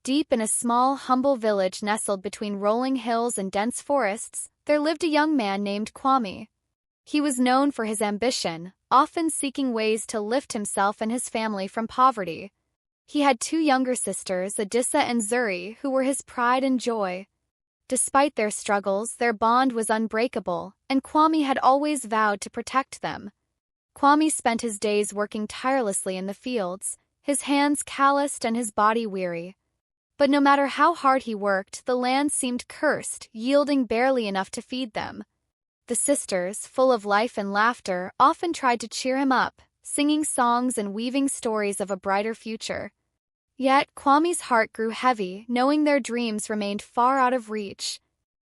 Deep in a small, humble village nestled between rolling hills and dense forests, there lived a young man named Kwame. He was known for his ambition, often seeking ways to lift himself and his family from poverty. He had two younger sisters, Adissa and Zuri, who were his pride and joy. Despite their struggles, their bond was unbreakable, and Kwame had always vowed to protect them. Kwame spent his days working tirelessly in the fields, his hands calloused and his body weary. But no matter how hard he worked, the land seemed cursed, yielding barely enough to feed them. The sisters, full of life and laughter, often tried to cheer him up, singing songs and weaving stories of a brighter future. Yet Kwame's heart grew heavy, knowing their dreams remained far out of reach.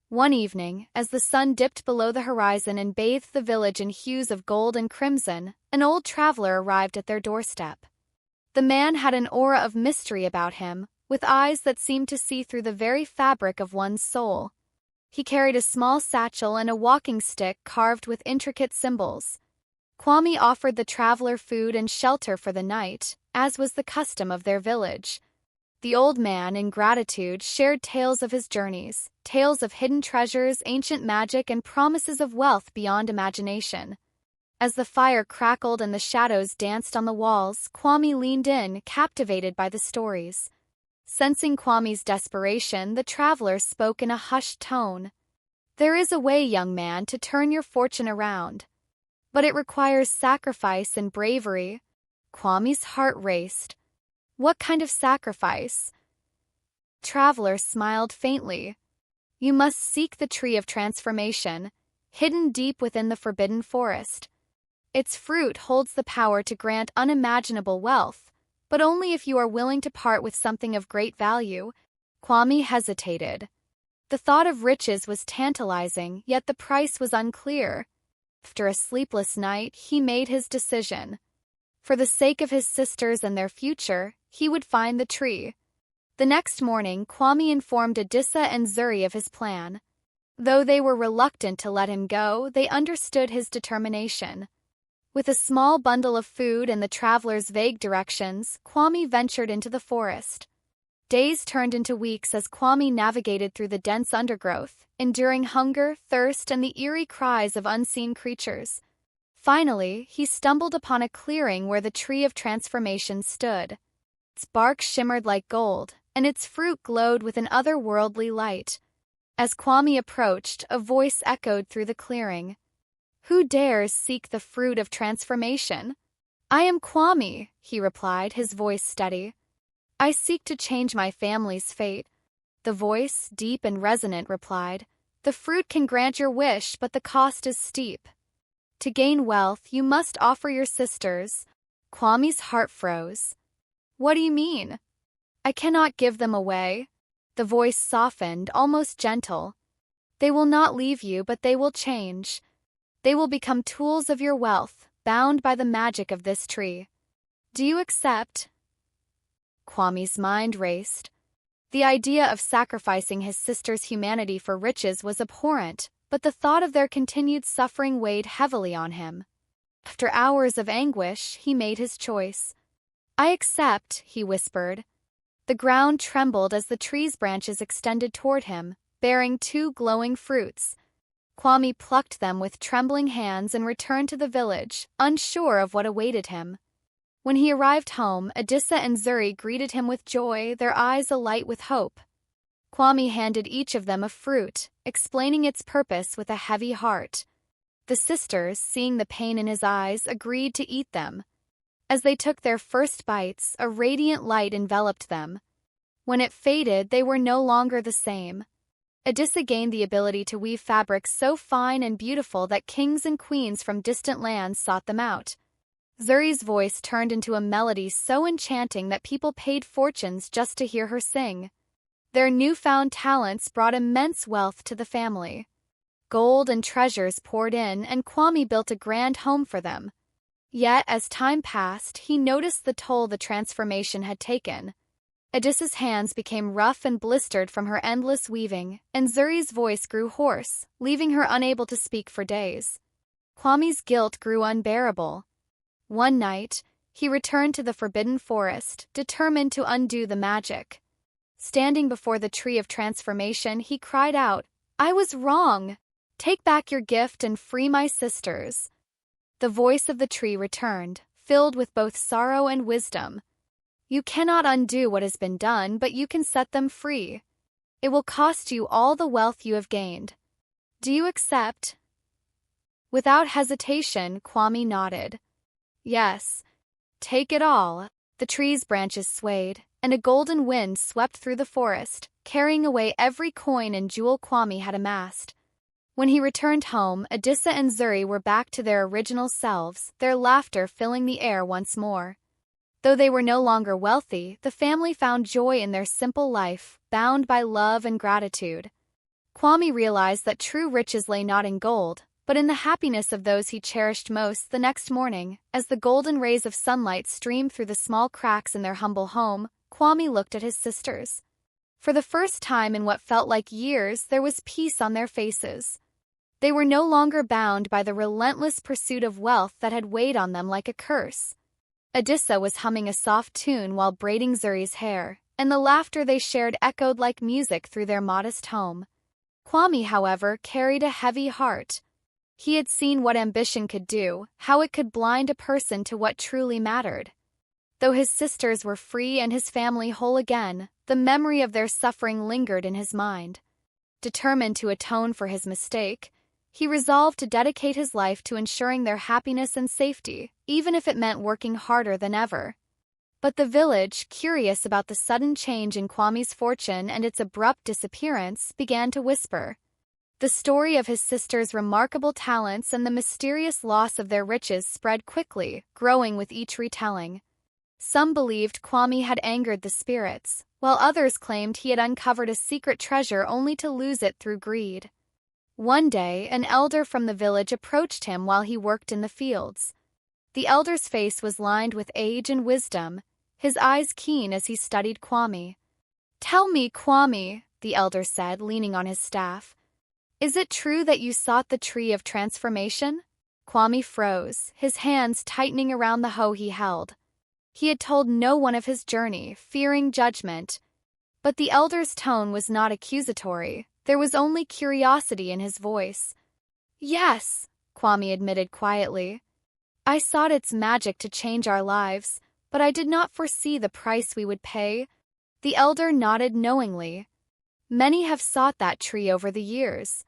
One evening, as the sun dipped below the horizon and bathed the village in hues of gold and crimson, an old traveler arrived at their doorstep. The man had an aura of mystery about him, with eyes that seemed to see through the very fabric of one's soul. He carried a small satchel and a walking stick carved with intricate symbols. Kwame offered the traveler food and shelter for the night, as was the custom of their village. The old man, in gratitude, shared tales of his journeys, tales of hidden treasures, ancient magic, and promises of wealth beyond imagination. As the fire crackled and the shadows danced on the walls, Kwame leaned in, captivated by the stories. Sensing Kwame's desperation, the traveler spoke in a hushed tone. "There is a way, young man, to turn your fortune around. But it requires sacrifice and bravery." Kwame's heart raced. "What kind of sacrifice?" Traveler smiled faintly. "You must seek the tree of transformation, hidden deep within the forbidden forest. Its fruit holds the power to grant unimaginable wealth, but only if you are willing to part with something of great value." Kwame hesitated. The thought of riches was tantalizing, yet the price was unclear. After a sleepless night, he made his decision. For the sake of his sisters and their future, he would find the tree. The next morning, Kwame informed Adissa and Zuri of his plan. Though they were reluctant to let him go, they understood his determination. With a small bundle of food and the traveler's vague directions, Kwame ventured into the forest. Days turned into weeks as Kwame navigated through the dense undergrowth, enduring hunger, thirst, and the eerie cries of unseen creatures. Finally, he stumbled upon a clearing where the tree of transformation stood. Its bark shimmered like gold, and its fruit glowed with an otherworldly light. As Kwame approached, a voice echoed through the clearing. "Who dares seek the fruit of transformation?" "I am Kwame," he replied, his voice steady. "I seek to change my family's fate." The voice, deep and resonant, replied, "The fruit can grant your wish, but the cost is steep. To gain wealth, you must offer your sisters." Kwame's heart froze. "What do you mean?" "I cannot give them away." The voice softened, almost gentle. "They will not leave you, but they will change. They will become tools of your wealth, bound by the magic of this tree. Do you accept?" Kwame's mind raced. The idea of sacrificing his sister's humanity for riches was abhorrent, but the thought of their continued suffering weighed heavily on him. After hours of anguish, he made his choice. "I accept," he whispered. The ground trembled as the tree's branches extended toward him, bearing two glowing fruits. Kwame plucked them with trembling hands and returned to the village, unsure of what awaited him. When he arrived home, Adissa and Zuri greeted him with joy, their eyes alight with hope. Kwame handed each of them a fruit, explaining its purpose with a heavy heart. The sisters, seeing the pain in his eyes, agreed to eat them. As they took their first bites, a radiant light enveloped them. When it faded, they were no longer the same. Adissa gained the ability to weave fabrics so fine and beautiful that kings and queens from distant lands sought them out. Zuri's voice turned into a melody so enchanting that people paid fortunes just to hear her sing. Their newfound talents brought immense wealth to the family. Gold and treasures poured in, and Kwame built a grand home for them. Yet, as time passed, he noticed the toll the transformation had taken. Adissa's hands became rough and blistered from her endless weaving, and Zuri's voice grew hoarse, leaving her unable to speak for days. Kwame's guilt grew unbearable. One night, he returned to the forbidden forest, determined to undo the magic. Standing before the tree of transformation, he cried out, "I was wrong! Take back your gift and free my sisters." The voice of the tree returned, filled with both sorrow and wisdom. "You cannot undo what has been done, but you can set them free. It will cost you all the wealth you have gained. Do you accept?" Without hesitation, Kwame nodded. "Yes. Take it all." The tree's branches swayed, and a golden wind swept through the forest, carrying away every coin and jewel Kwame had amassed. When he returned home, Adissa and Zuri were back to their original selves, their laughter filling the air once more. Though they were no longer wealthy, the family found joy in their simple life, bound by love and gratitude. Kwame realized that true riches lay not in gold, but in the happiness of those he cherished most. The next morning, as the golden rays of sunlight streamed through the small cracks in their humble home, Kwame looked at his sisters. For the first time in what felt like years, there was peace on their faces. They were no longer bound by the relentless pursuit of wealth that had weighed on them like a curse. Adissa was humming a soft tune while braiding Zuri's hair, and the laughter they shared echoed like music through their modest home. Kwame, however, carried a heavy heart. He had seen what ambition could do, how it could blind a person to what truly mattered. Though his sisters were free and his family whole again, the memory of their suffering lingered in his mind. Determined to atone for his mistake, he resolved to dedicate his life to ensuring their happiness and safety, even if it meant working harder than ever. But the village, curious about the sudden change in Kwame's fortune and its abrupt disappearance, began to whisper. The story of his sisters' remarkable talents and the mysterious loss of their riches spread quickly, growing with each retelling. Some believed Kwame had angered the spirits, while others claimed he had uncovered a secret treasure only to lose it through greed. One day, an elder from the village approached him while he worked in the fields. The elder's face was lined with age and wisdom, his eyes keen as he studied Kwame. "Tell me, Kwame," the elder said, leaning on his staff. "Is it true that you sought the tree of transformation?" Kwame froze, his hands tightening around the hoe he held. He had told no one of his journey, fearing judgment. But the elder's tone was not accusatory, there was only curiosity in his voice. "Yes," Kwame admitted quietly. "I sought its magic to change our lives, but I did not foresee the price we would pay." The elder nodded knowingly. "Many have sought that tree over the years.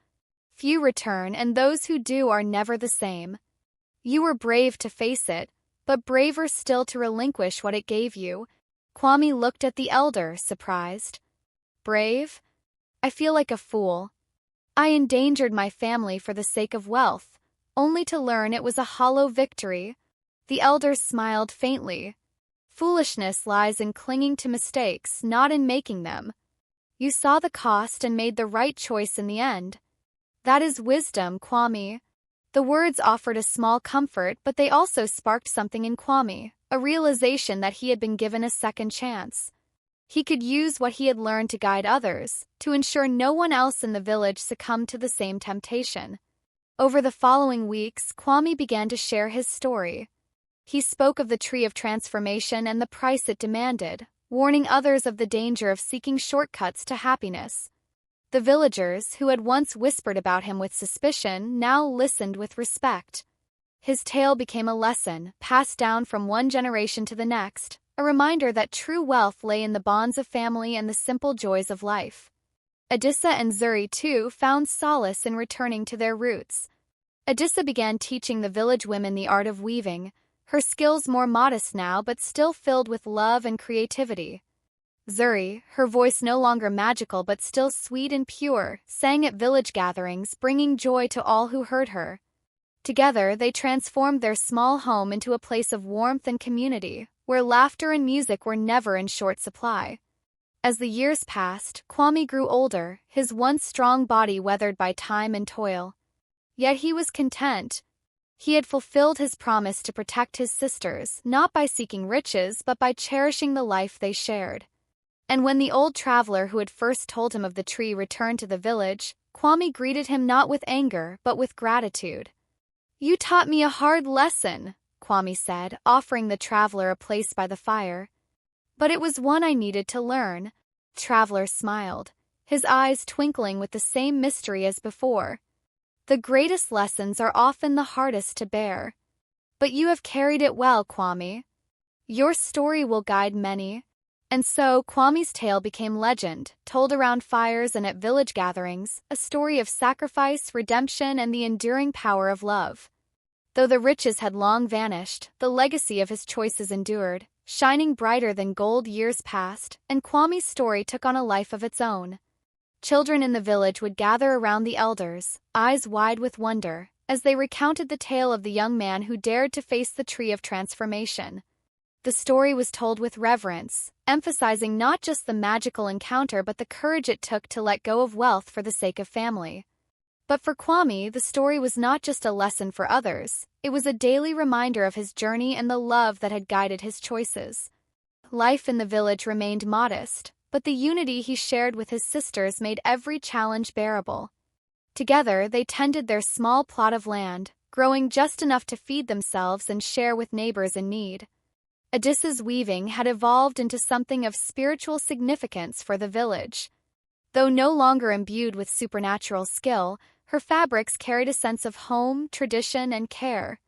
Few return, and those who do are never the same. You were brave to face it, but braver still to relinquish what it gave you." Kwame looked at the elder, surprised. "Brave? I feel like a fool. I endangered my family for the sake of wealth, only to learn it was a hollow victory." The elder smiled faintly. "Foolishness lies in clinging to mistakes, not in making them. You saw the cost and made the right choice in the end. That is wisdom, Kwame." The words offered a small comfort, but they also sparked something in Kwame, a realization that he had been given a second chance. He could use what he had learned to guide others, to ensure no one else in the village succumbed to the same temptation. Over the following weeks, Kwame began to share his story. He spoke of the tree of transformation and the price it demanded, warning others of the danger of seeking shortcuts to happiness. The villagers, who had once whispered about him with suspicion, now listened with respect. His tale became a lesson, passed down from one generation to the next, a reminder that true wealth lay in the bonds of family and the simple joys of life. Adissa and Zuri, too, found solace in returning to their roots. Adissa began teaching the village women the art of weaving, her skills more modest now but still filled with love and creativity. Zuri, her voice no longer magical but still sweet and pure, sang at village gatherings, bringing joy to all who heard her. Together, they transformed their small home into a place of warmth and community, where laughter and music were never in short supply. As the years passed, Kwame grew older, his once strong body weathered by time and toil. Yet he was content. He had fulfilled his promise to protect his sisters, not by seeking riches but by cherishing the life they shared. And when the old traveler who had first told him of the tree returned to the village, Kwame greeted him not with anger, but with gratitude. "You taught me a hard lesson," Kwame said, offering the traveler a place by the fire. "But it was one I needed to learn. Traveler smiled, his eyes twinkling with the same mystery as before. The greatest lessons are often the hardest to bear. But you have carried it well, Kwame. Your story will guide many. And so, Kwame's tale became legend, told around fires and at village gatherings, a story of sacrifice, redemption, and the enduring power of love. Though the riches had long vanished, the legacy of his choices endured, shining brighter than gold years passed, and Kwame's story took on a life of its own. Children in the village would gather around the elders, eyes wide with wonder, as they recounted the tale of the young man who dared to face the tree of transformation. The story was told with reverence, emphasizing not just the magical encounter but the courage it took to let go of wealth for the sake of family. But for Kwame, the story was not just a lesson for others, it was a daily reminder of his journey and the love that had guided his choices. Life in the village remained modest, but the unity he shared with his sisters made every challenge bearable. Together, they tended their small plot of land, growing just enough to feed themselves and share with neighbors in need. Adissa's weaving had evolved into something of spiritual significance for the village. Though no longer imbued with supernatural skill, her fabrics carried a sense of home, tradition, and care.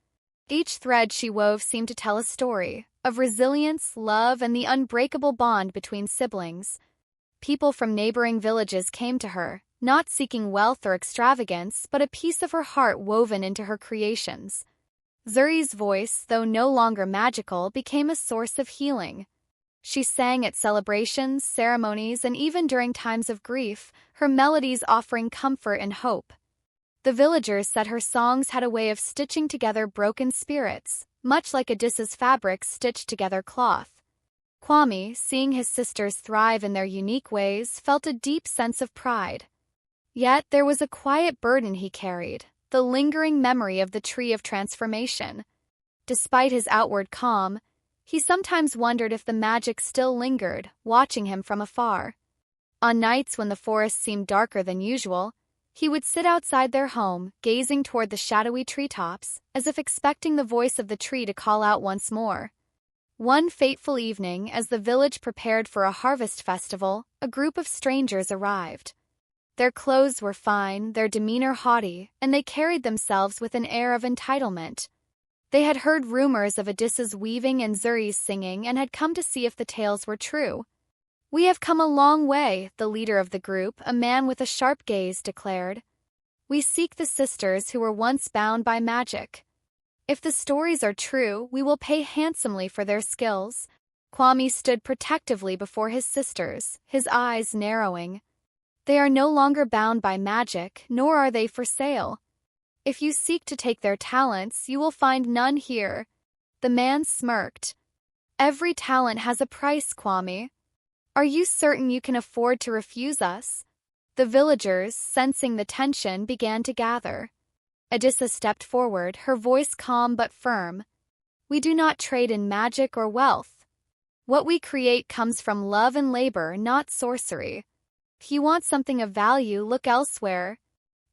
Each thread she wove seemed to tell a story of resilience, love, and the unbreakable bond between siblings. People from neighboring villages came to her, not seeking wealth or extravagance, but a piece of her heart woven into her creations. Zuri's voice, though no longer magical, became a source of healing. She sang at celebrations, ceremonies, and even during times of grief, her melodies offering comfort and hope. The villagers said her songs had a way of stitching together broken spirits, much like Adissa's fabrics stitched together cloth. Kwame, seeing his sisters thrive in their unique ways, felt a deep sense of pride. Yet there was a quiet burden he carried, the lingering memory of the tree of transformation. Despite his outward calm, he sometimes wondered if the magic still lingered, watching him from afar. On nights when the forest seemed darker than usual, he would sit outside their home, gazing toward the shadowy treetops, as if expecting the voice of the tree to call out once more. One fateful evening, as the village prepared for a harvest festival, a group of strangers arrived. Their clothes were fine, their demeanor haughty, and they carried themselves with an air of entitlement. They had heard rumors of Adissa's weaving and Zuri's singing and had come to see if the tales were true. "We have come a long way," the leader of the group, a man with a sharp gaze, declared. "We seek the sisters who were once bound by magic. If the stories are true, we will pay handsomely for their skills." Kwame stood protectively before his sisters, his eyes narrowing. "They are no longer bound by magic, nor are they for sale. If you seek to take their talents, you will find none here." The man smirked. "Every talent has a price, Kwame. Are you certain you can afford to refuse us?" The villagers, sensing the tension, began to gather. Adissa stepped forward, her voice calm but firm. "We do not trade in magic or wealth. What we create comes from love and labor, not sorcery. If you want something of value, look elsewhere."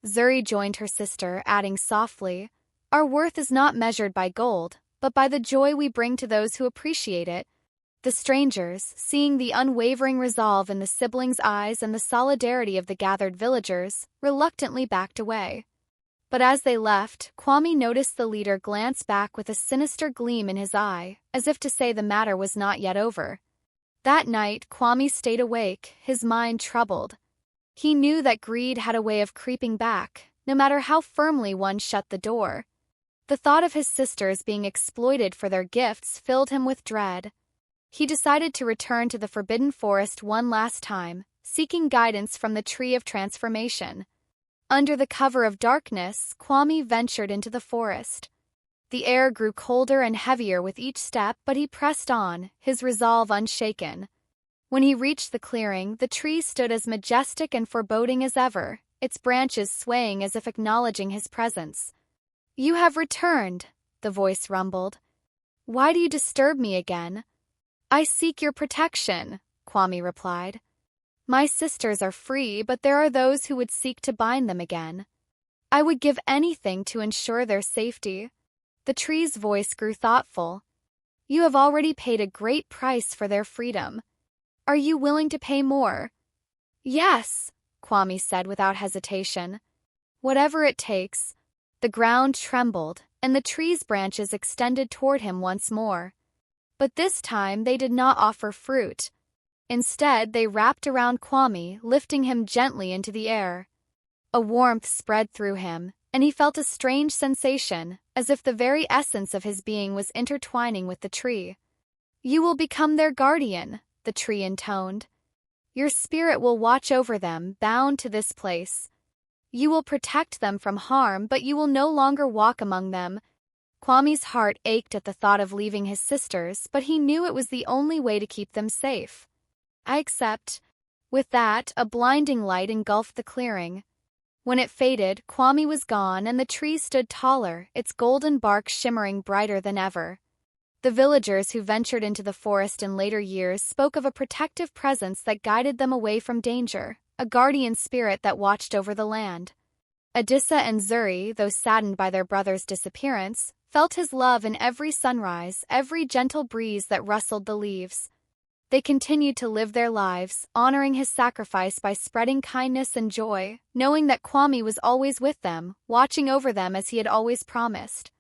Zuri joined her sister, adding softly, "Our worth is not measured by gold, but by the joy we bring to those who appreciate it." The strangers, seeing the unwavering resolve in the siblings' eyes and the solidarity of the gathered villagers, reluctantly backed away. But as they left, Kwame noticed the leader glance back with a sinister gleam in his eye, as if to say the matter was not yet over. That night, Kwame stayed awake, his mind troubled. He knew that greed had a way of creeping back, no matter how firmly one shut the door. The thought of his sisters being exploited for their gifts filled him with dread. He decided to return to the Forbidden Forest one last time, seeking guidance from the Tree of Transformation. Under the cover of darkness, Kwame ventured into the forest. The air grew colder and heavier with each step, but he pressed on, his resolve unshaken. When he reached the clearing, the tree stood as majestic and foreboding as ever, its branches swaying as if acknowledging his presence. "You have returned," the voice rumbled. "Why do you disturb me again?" "I seek your protection," Kwame replied. "My sisters are free, but there are those who would seek to bind them again. I would give anything to ensure their safety." The tree's voice grew thoughtful. "You have already paid a great price for their freedom. Are you willing to pay more? Yes, Kwame said without hesitation. Whatever it takes. The ground trembled, and the tree's branches extended toward him once more. But this time they did not offer fruit. Instead, they wrapped around Kwame, lifting him gently into the air. A warmth spread through him, and he felt a strange sensation, as if the very essence of his being was intertwining with the tree. You will become their guardian, the tree intoned. Your spirit will watch over them, bound to this place. You will protect them from harm, but you will no longer walk among them. Kwame's heart ached at the thought of leaving his sisters, but he knew it was the only way to keep them safe. I accept. With that, a blinding light engulfed the clearing. When it faded, Kwame was gone, and the tree stood taller, its golden bark shimmering brighter than ever. The villagers who ventured into the forest in later years spoke of a protective presence that guided them away from danger, a guardian spirit that watched over the land. Adissa and Zuri, though saddened by their brother's disappearance, felt his love in every sunrise, every gentle breeze that rustled the leaves. They continued to live their lives, honoring his sacrifice by spreading kindness and joy, knowing that Kwame was always with them, watching over them as he had always promised.